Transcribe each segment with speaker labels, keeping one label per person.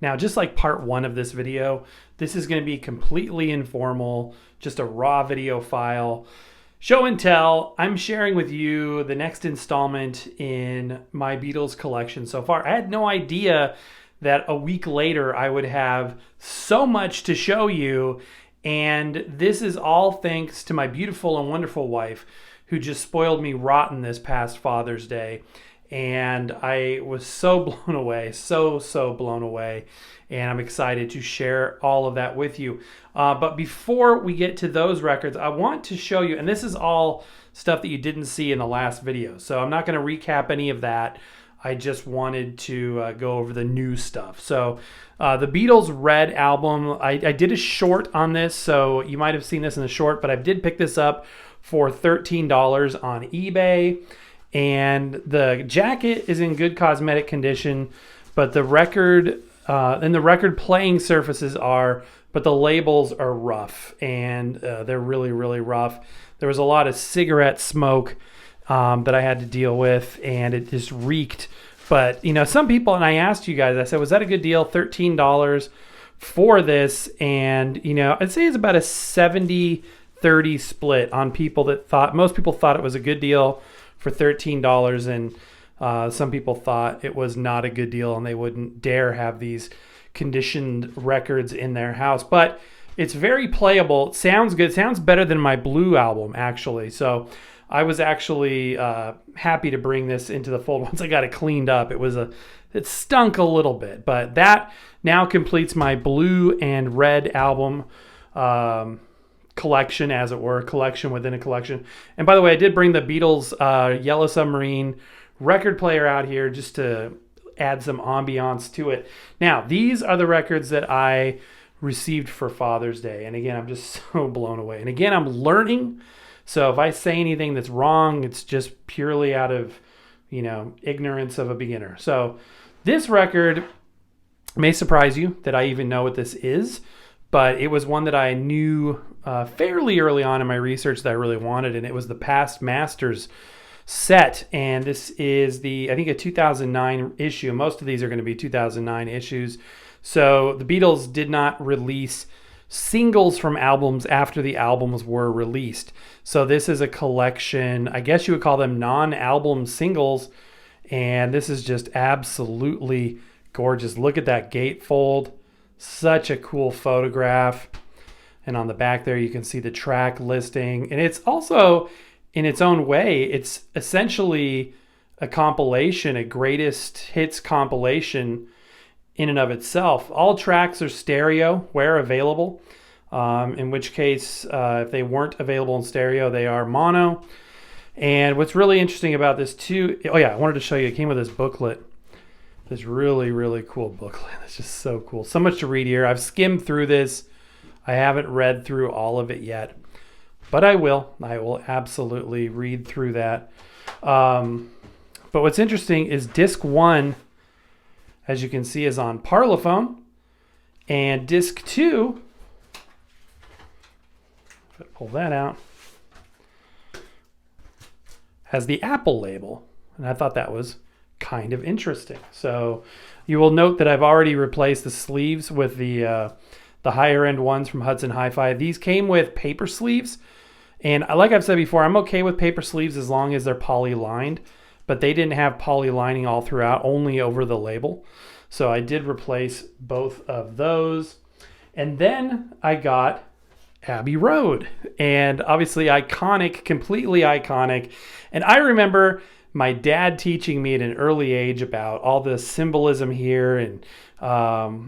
Speaker 1: Now, just like part one of this video, this is going to be completely informal, just a raw video file. Show and tell. I'm sharing with you the next installment in my Beatles collection so far. I had no idea that a week later I would have so much to show you, and this is all thanks to my beautiful and wonderful wife who just spoiled me rotten this past Father's Day. And I was so blown away, so blown away. And I'm excited to share all of that with you. But before we get to those records, I want to show you, and this is all stuff that you didn't see in the last video. So I'm not going to recap any of that. I just wanted to go over the new stuff. So the Beatles Red Album, I did a short on this. So you might have seen this in the short, but I did pick this up for $13 on eBay. And the jacket is in good cosmetic condition, but the record and the record playing surfaces are, but the labels are rough, and they're really rough. There was a lot of cigarette smoke that I had to deal with, and it just reeked. But you know, some people, and I asked you guys, I said, was that a good deal? $13 for this, and you know, I'd say it's about a 70-30 split on people that thought, most people thought it was a good deal for $13, and some people thought it was not a good deal and they wouldn't dare have these conditioned records in their house. But it's very playable. It sounds good. It sounds better than my Blue album, actually. So I was actually happy to bring this into the fold once I got it cleaned up. It stunk a little bit, but that now completes my Blue and Red album collection, as it were, collection within a collection. And by the way, I did bring the Beatles Yellow Submarine record player out here just to add some ambiance to it. Now, these are the records that I received for Father's Day. And again, I'm just so blown away. And again, I'm learning. So if I say anything that's wrong, it's just purely out of, you know, ignorance of a beginner. So this record may surprise you that I even know what this is, but it was one that I knew fairly early on in my research that I really wanted, and it was the Past Masters set. And this is I think a 2009 issue. Most of these are going to be 2009 issues. So the Beatles did not release singles from albums after the albums were released. So this is a collection, I guess you would call them non-album singles, and this is just absolutely gorgeous. Look at that gatefold. Such a cool photograph. And on the back there, you can see the track listing. And it's also, in its own way, it's essentially a compilation, a greatest hits compilation in and of itself. All tracks are stereo where available. In which case, if they weren't available in stereo, they are mono. And what's really interesting about this too, oh yeah, I wanted to show you, it came with this booklet. This really cool booklet. It's just so cool. So much to read here. I've skimmed through this. I haven't read through all of it yet, but I will. I will absolutely read through that. But what's interesting is disc 1, as you can see, is on Parlophone, and disc 2, if I pull that out, has the Apple label, and I thought that was kind of interesting. So you will note that I've already replaced the sleeves with the higher end ones from Hudson Hi-Fi. These came with paper sleeves, and like I've said before, I'm okay with paper sleeves as long as they're poly lined, but they didn't have poly lining all throughout, only over the label. So I did replace both of those. And then I got Abbey Road, and obviously iconic, completely iconic. And I remember my dad teaching me at an early age about all the symbolism here, and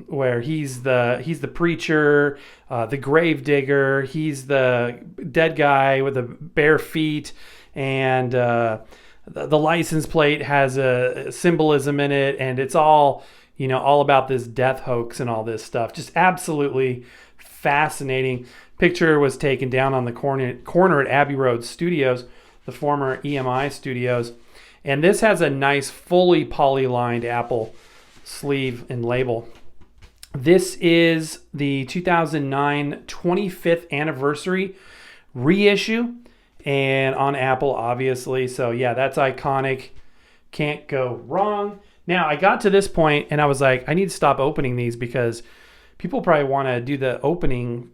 Speaker 1: where he's the preacher, the grave digger, he's the dead guy with the bare feet, and the license plate has a symbolism in it, and it's all, you know, all about this death hoax and all this stuff. Just absolutely fascinating. Picture was taken down on the corner at Abbey Road Studios, the former EMI studios. And this has a nice fully poly-lined Apple sleeve and label. This is the 2009 25th anniversary reissue, and on Apple, obviously. So yeah, that's iconic. Can't go wrong. Now, I got to this point and I was like, I need to stop opening these because people probably want to do the opening,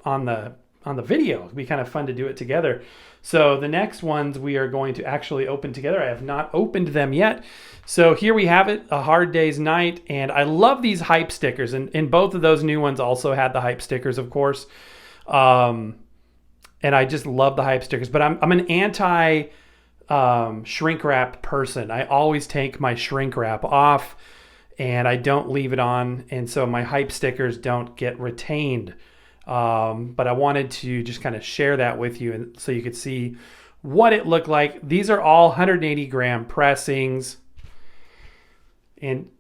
Speaker 1: on the video. It'd be kind of fun to do it together. So the next ones we are going to actually open together. I have not opened them yet. So here we have it, A Hard Day's Night. And I love these hype stickers. And both of those new ones also had the hype stickers, of course. And I just love the hype stickers. But I'm an anti shrink wrap person. I always take my shrink wrap off and I don't leave it on. And so my hype stickers don't get retained. But I wanted to just kind of share that with you and so you could see what it looked like. These are all 180 gram pressings. And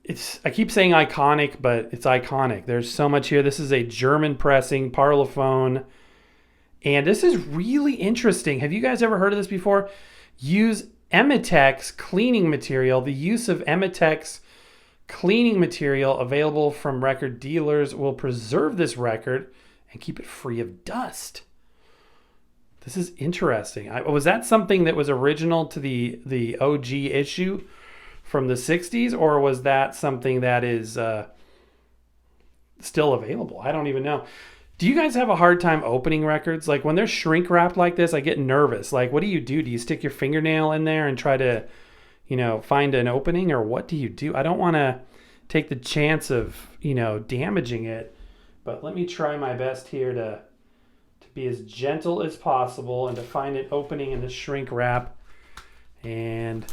Speaker 1: I keep saying iconic, but it's iconic. There's so much here. This is a German pressing, Parlophone. And this is really interesting. Have you guys ever heard of this before? Use Emitex cleaning material. The use of Emitex cleaning material available from record dealers will preserve this record and keep it free of dust. This is interesting. Was that something that was original to the OG issue from the 60s, or was that something that is still available? I don't even know. Do you guys have a hard time opening records? Like when they're shrink wrapped like this, I get nervous. Like, what do you do? Do you stick your fingernail in there and try to, find an opening, or what do you do? I don't want to take the chance of, damaging it, but let me try my best here to be as gentle as possible and to find an opening in the shrink wrap. And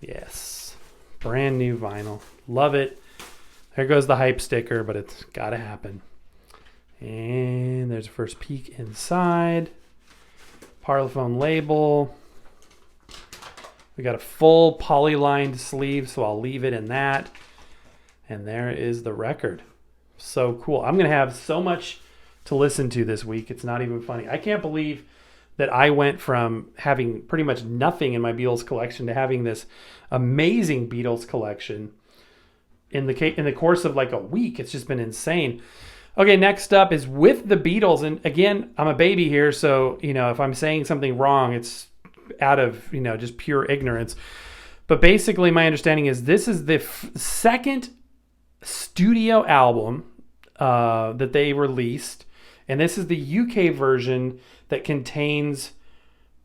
Speaker 1: yes, brand new vinyl. Love it. There goes the hype sticker, but it's got to happen. And there's a first peek inside. Parlophone label. We got a full poly-lined sleeve, so I'll leave it in that. And there is the record. So cool. I'm going to have so much to listen to this week. It's not even funny. I can't believe that I went from having pretty much nothing in my Beatles collection to having this amazing Beatles collection in the course of like a week. It's just been insane. Okay, next up is With the Beatles. And again, I'm a baby here, so, if I'm saying something wrong, it's out of, just pure ignorance. But basically, my understanding is this is the second studio album that they released. And this is the UK version that contains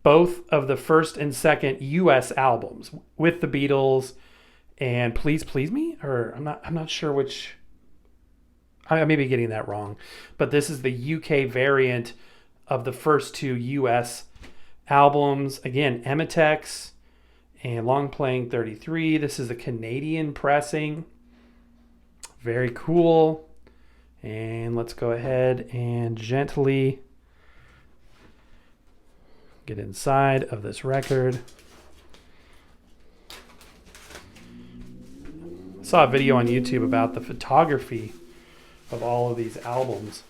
Speaker 1: both of the first and second US albums, With the Beatles and Please Please Me? Or I'm not sure which. I may be getting that wrong, but this is the UK variant of the first two US albums. Again, Emitex and Long Playing 33. This is a Canadian pressing. Very cool. And let's go ahead and gently get inside of this record. I saw a video on YouTube about the photography of all of these albums.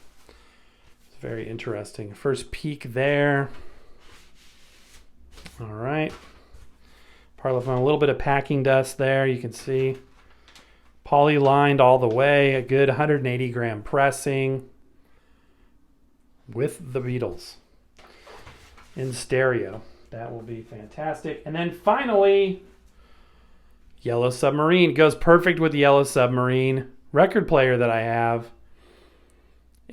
Speaker 1: It's very interesting. First peek there. All right. Parlophone, a little bit of packing dust there, you can see. Poly lined all the way, a good 180 gram pressing with the Beatles in stereo. That will be fantastic. And then finally, Yellow Submarine. Goes perfect with the Yellow Submarine record player that I have.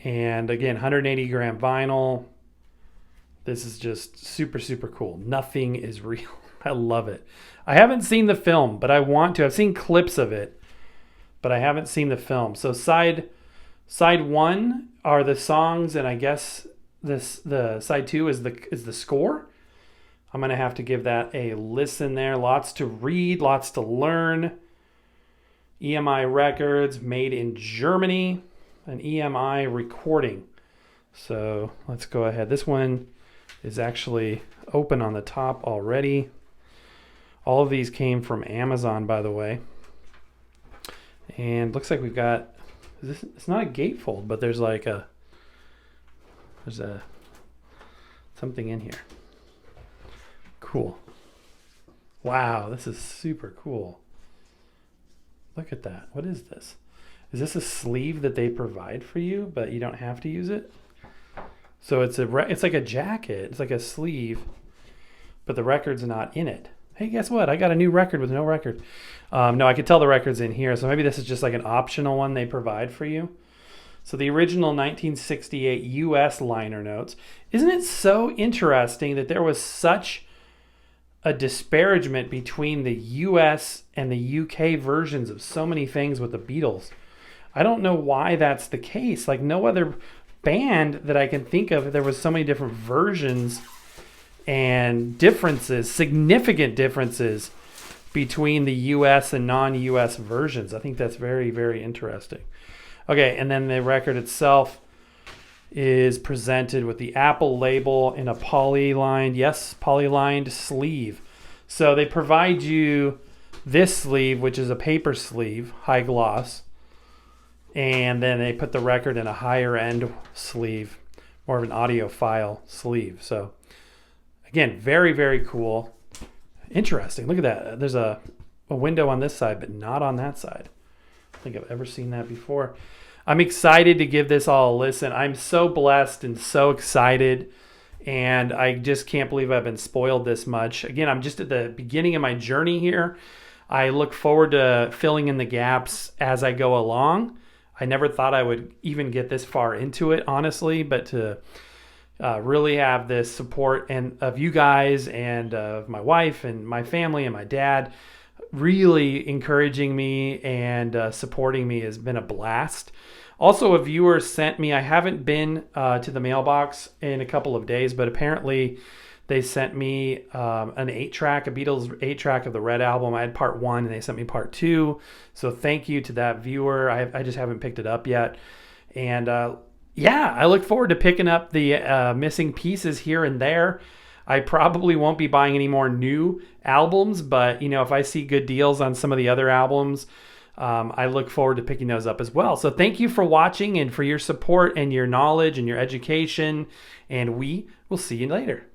Speaker 1: And again, 180 gram vinyl. This is just super, super cool. Nothing is real. I love it. I haven't seen the film, but I want to. I've seen clips of it, but I haven't seen the film. So side one are the songs, and I guess the side two is the score. I'm gonna have to give that a listen there. Lots to read, lots to learn. EMI Records, made in Germany, an EMI recording. So let's go ahead. This one is actually open on the top already. All of these came from Amazon, by the way. And looks like we've got, it's not a gatefold, but there's something in here. Cool. Wow, this is super cool. Look at that. What is this? Is this a sleeve that they provide for you, but you don't have to use it? So it's like a jacket. It's like a sleeve, but the record's not in it. Hey, guess what? I got a new record with no record. No, I could tell the record's in here. So maybe this is just like an optional one they provide for you. So the original 1968 US liner notes. Isn't it so interesting that there was such a disparagement between the US and the UK versions of so many things with the Beatles? I don't know why that's the case. Like no other band that I can think of, there was so many different versions and differences, significant differences between the US and non-US versions. I think that's very, very interesting. Okay, and then the record itself is presented with the Apple label in a polylined sleeve. So they provide you this sleeve, which is a paper sleeve, high gloss, and then they put the record in a higher end sleeve, more of an audiophile sleeve. So again, very, very cool. Interesting. Look at that. There's a window on this side, but not on that side. I don't think I've ever seen that before. I'm excited to give this all a listen. I'm so blessed and so excited, and I just can't believe I've been spoiled this much. Again, I'm just at the beginning of my journey here. I look forward to filling in the gaps as I go along. I never thought I would even get this far into it, honestly, but to really have this support and of you guys and of my wife and my family and my dad really encouraging me and supporting me has been a blast. Also, a viewer sent me, I haven't been to the mailbox in a couple of days, but apparently they sent me an 8-track, a Beatles 8-track of the Red Album. I had part 1 and they sent me part 2. So thank you to that viewer. I just haven't picked it up yet. And yeah, I look forward to picking up the missing pieces here and there. I probably won't be buying any more new albums, but if I see good deals on some of the other albums, I look forward to picking those up as well. So thank you for watching and for your support and your knowledge and your education, and we will see you later.